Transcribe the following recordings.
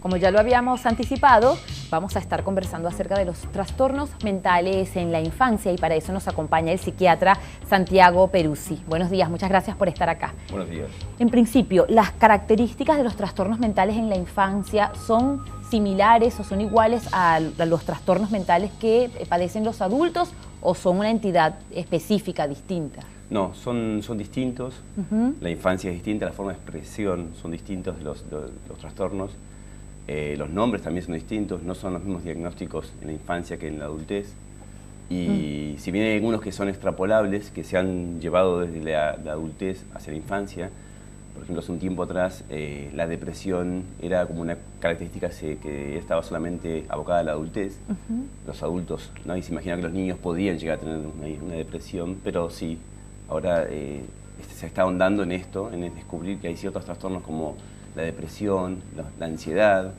Como ya lo habíamos anticipado, vamos a estar conversando acerca de los trastornos mentales en la infancia y para eso nos acompaña el psiquiatra Santiago Peruzzi. Buenos días, muchas gracias por estar acá. Buenos días. En principio, ¿las características de los trastornos mentales en la infancia son similares o son iguales a los trastornos mentales que padecen los adultos o son una entidad específica, distinta? No, son distintos. La infancia es distinta, la forma de expresión son distintos de los trastornos. Los nombres también son distintos, no son los mismos diagnósticos en la infancia que en la adultez. Y si bien hay algunos que son extrapolables, que se han llevado desde la adultez hacia la infancia, por ejemplo, hace un tiempo atrás la depresión era como una característica que estaba solamente abocada a la adultez. Los adultos, nadie se imagina que los niños podían llegar a tener una depresión, pero sí, ahora se está ahondando en esto, en descubrir que hay ciertos trastornos como la depresión, la ansiedad,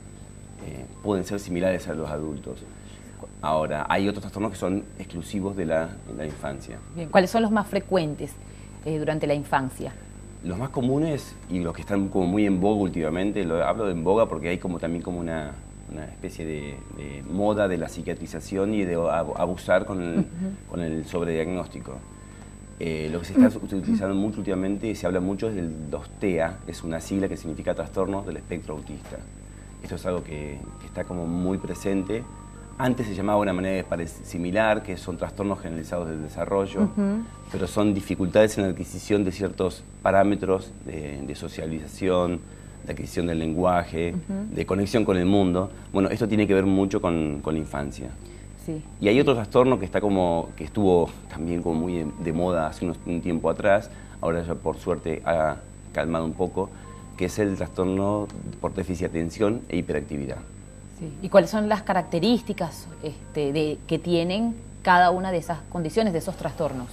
pueden ser similares a los adultos. Ahora, hay otros trastornos que son exclusivos de la infancia. Bien, ¿cuáles son los más frecuentes durante la infancia? Los más comunes y los que están como muy en boga últimamente, hablo de en boga porque hay también como una especie de moda de la psiquiatrización y de abusar con el sobrediagnóstico. Lo que se está utilizando mucho últimamente y se habla mucho es del TEA, es una sigla que significa trastornos del espectro autista. Esto es algo que está como muy presente. Antes se llamaba de una manera similar, que son trastornos generalizados del desarrollo, pero son dificultades en la adquisición de ciertos parámetros de socialización, de adquisición del lenguaje, de conexión con el mundo. Bueno, esto tiene que ver mucho con la infancia. Sí. Y hay otro trastorno que estuvo también como muy de moda hace un tiempo atrás, ahora ya por suerte ha calmado un poco, que es el trastorno por déficit de atención e hiperactividad. Sí. ¿Y cuáles son las características que tienen cada una de esas condiciones, de esos trastornos?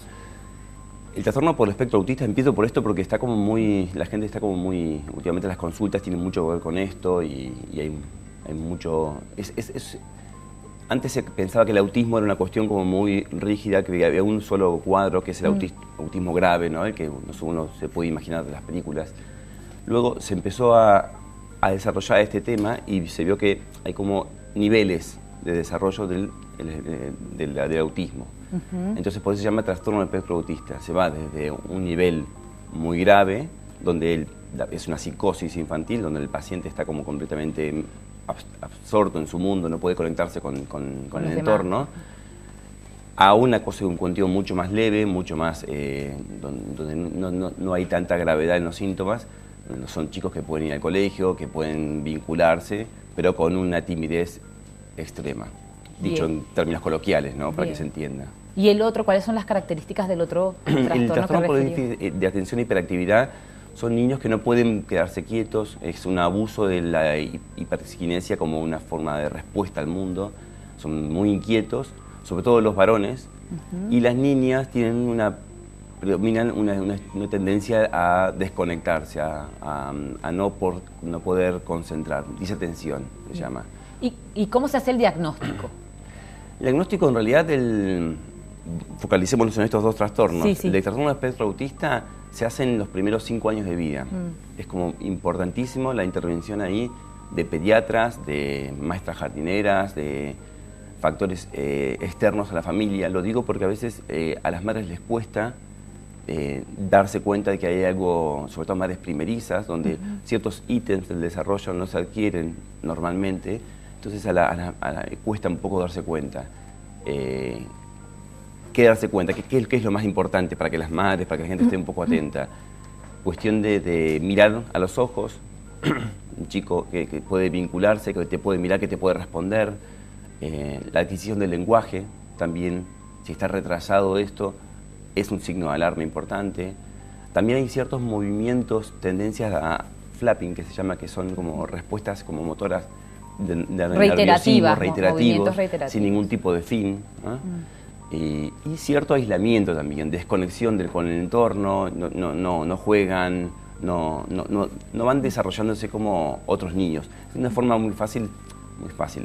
El trastorno por el espectro autista, empiezo por esto porque la gente está como muy, últimamente las consultas tienen mucho que ver con esto y hay mucho... Antes se pensaba que el autismo era una cuestión como muy rígida, que había un solo cuadro, que es el autismo grave, ¿no? El que uno se puede imaginar de las películas. Luego se empezó a desarrollar este tema y se vio que hay como niveles de desarrollo del autismo. Entonces por eso se llama trastorno del espectro autista. Se va desde un nivel muy grave, donde es una psicosis infantil, donde el paciente está como completamente absorto en su mundo, no puede conectarse con el entorno, a una cosa de un contenido mucho más leve, mucho más, donde no hay tanta gravedad en los síntomas. Son chicos que pueden ir al colegio, que pueden vincularse, pero con una timidez extrema, dicho en términos coloquiales, ¿no? Para que se entienda. ¿Y el otro? ¿Cuáles son las características del otro trastorno? El trastorno por déficit de atención e hiperactividad son niños que no pueden quedarse quietos, es un abuso de la hiperquinesia como una forma de respuesta al mundo, son muy inquietos, sobre todo los varones, y las niñas predominan una tendencia a desconectarse, a no poder concentrar, disatención se llama. ¿Y cómo se hace el diagnóstico? El diagnóstico en realidad, focalicémonos en estos dos trastornos. Sí, sí. El trastorno del espectro autista se hace en los primeros 5 años de vida. Es como importantísimo la intervención ahí de pediatras, de maestras jardineras, de factores externos a la familia. Lo digo porque a veces a las madres les cuesta darse cuenta de que hay algo, sobre todo madres primerizas, donde ciertos ítems del desarrollo no se adquieren normalmente, entonces cuesta un poco darse cuenta. ¿Qué darse cuenta? ¿Qué es lo más importante para que las madres, para que la gente esté un poco atenta? Cuestión de mirar a los ojos, un chico que puede vincularse, que te puede mirar, que te puede responder, la adquisición del lenguaje también, si está retrasado esto, es un signo de alarma importante. También hay ciertos movimientos, tendencias a flapping, que se llama, que son como respuestas como motoras reiterativos, sin ningún tipo de fin, ¿no? Y cierto aislamiento también, desconexión con el entorno, no juegan, no van desarrollándose como otros niños. Es una forma muy fácil,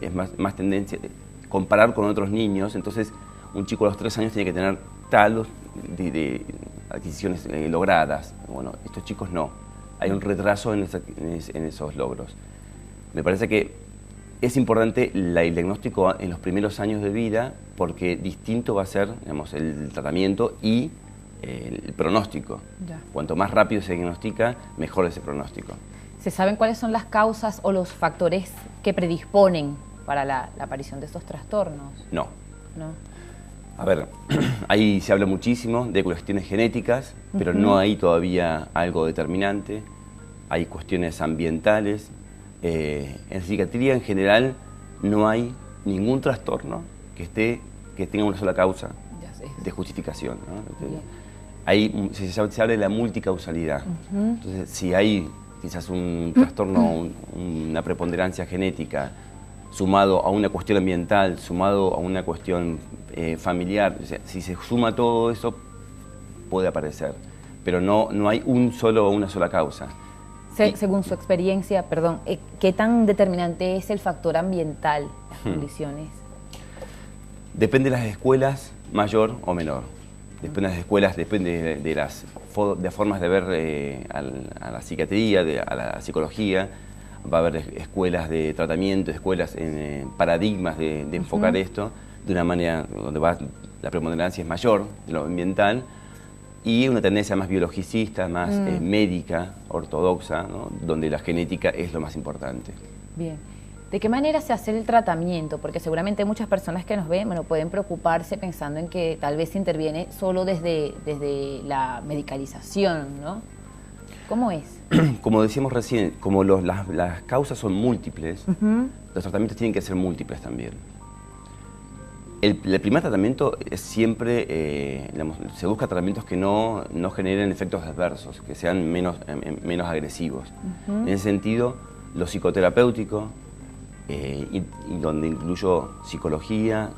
es más tendencia comparar con otros niños. Entonces un chico a los 3 años tiene que tener tal de adquisiciones logradas. Bueno, estos chicos no, hay un retraso en esos logros. Me parece que es importante el diagnóstico en los primeros años de vida porque distinto va a ser, digamos, el tratamiento y el pronóstico. Ya. Cuanto más rápido se diagnostica, mejor es el pronóstico. ¿Se saben cuáles son las causas o los factores que predisponen para la aparición de estos trastornos? No. ¿No? A ver, ahí se habla muchísimo de cuestiones genéticas, pero no hay todavía algo determinante. Hay cuestiones ambientales. En psiquiatría en general no hay ningún trastorno que tenga una sola causa de justificación, ¿no? Se habla de la multicausalidad. Entonces, si hay quizás un trastorno, una preponderancia genética, sumado a una cuestión ambiental, sumado a una cuestión familiar, o sea, si se suma todo eso, puede aparecer. Pero no hay una sola causa. Según su experiencia, perdón, ¿qué tan determinante es el factor ambiental, las condiciones? Depende de las escuelas, mayor o menor. Depende de las escuelas, depende de las formas de ver a la psiquiatría, a la psicología. Va a haber escuelas de tratamiento, escuelas en paradigmas de enfocar esto de una manera donde la preponderancia es mayor de lo ambiental y una tendencia más biologicista, más médica, ortodoxa, ¿no? Donde la genética es lo más importante. Bien. ¿De qué manera se hace el tratamiento? Porque seguramente muchas personas que nos ven, pueden preocuparse pensando en que tal vez se interviene solo desde la medicalización, ¿no? ¿Cómo es? Como decíamos recién, como las causas son múltiples, los tratamientos tienen que ser múltiples también. El primer tratamiento es siempre, se busca tratamientos que no generen efectos adversos, que sean menos agresivos. En ese sentido, lo psicoterapéutico, y donde incluyo psicología,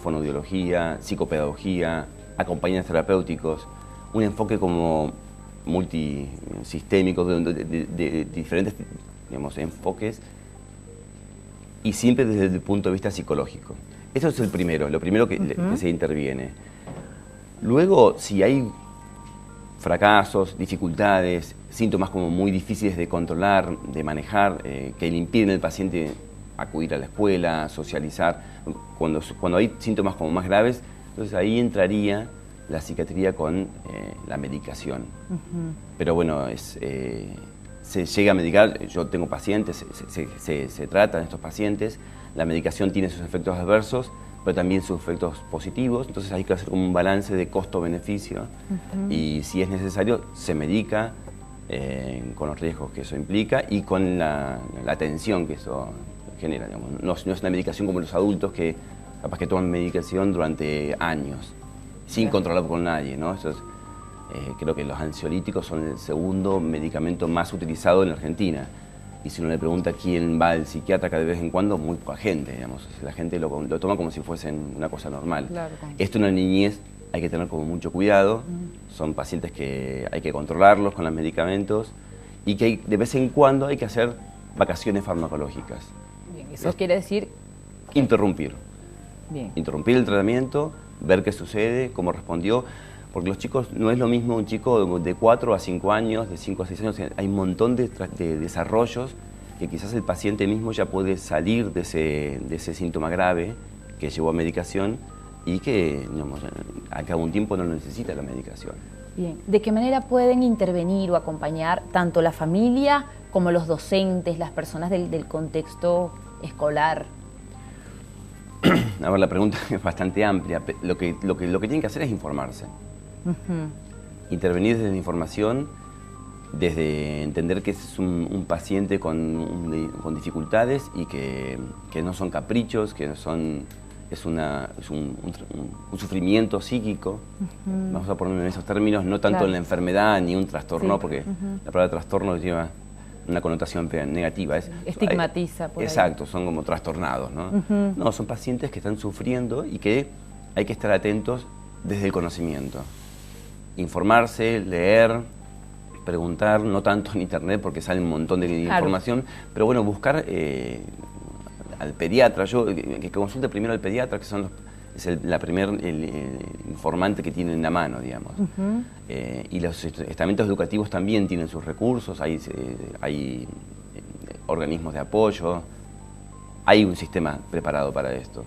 fonoaudiología, psicopedagogía, acompañantes terapéuticos, un enfoque como multisistémico de diferentes enfoques y siempre desde el punto de vista psicológico. Eso es lo primero que se interviene. Luego, si hay fracasos, dificultades, síntomas como muy difíciles de controlar, de manejar, que le impiden al paciente acudir a la escuela, socializar, cuando hay síntomas como más graves, entonces ahí entraría la psiquiatría con la medicación. Pero bueno, se llega a medicar, yo tengo pacientes, se tratan estos pacientes, la medicación tiene sus efectos adversos, pero también sus efectos positivos, entonces hay que hacer como un balance de costo-beneficio y si es necesario se medica con los riesgos que eso implica y con la atención que eso genera. No es una medicación como los adultos que capaz que toman medicación durante años, sin controlar con nadie, ¿no? Creo que los ansiolíticos son el segundo medicamento más utilizado en Argentina. Y si uno le pregunta quién va al psiquiatra cada vez en cuando, muy poca gente, digamos. La gente lo toma como si fuesen una cosa normal. Claro. Esto en la niñez hay que tener como mucho cuidado. Son pacientes que hay que controlarlos con los medicamentos y que de vez en cuando hay que hacer vacaciones farmacológicas. Bien, eso quiere decir... Interrumpir. Bien. Interrumpir el tratamiento, ver qué sucede, cómo respondió. Porque los chicos, no es lo mismo un chico de 4 a 5 años, de 5 a 6 años, hay un montón de desarrollos que quizás el paciente mismo ya puede salir de ese síntoma grave que llevó a medicación y que a cabo un tiempo no necesita la medicación. Bien. ¿De qué manera pueden intervenir o acompañar tanto la familia como los docentes, las personas del contexto escolar? A ver, la pregunta es bastante amplia. Lo que tienen que hacer es informarse. Intervenir desde la información, desde entender que es un paciente con dificultades y que no son caprichos, que es un sufrimiento psíquico. Vamos a ponerlo en esos términos, no tanto en la enfermedad ni un trastorno, porque la palabra trastorno lleva una connotación negativa. Estigmatiza. Exacto, son como trastornados, ¿no? No, son pacientes que están sufriendo y que hay que estar atentos desde el conocimiento. Informarse, leer, preguntar, no tanto en internet porque sale un montón de información, pero bueno, buscar al pediatra, que consulte primero al pediatra, que es el primer informante que tiene en la mano, digamos. Y los estamentos educativos también tienen sus recursos, hay organismos de apoyo. Hay un sistema preparado para esto.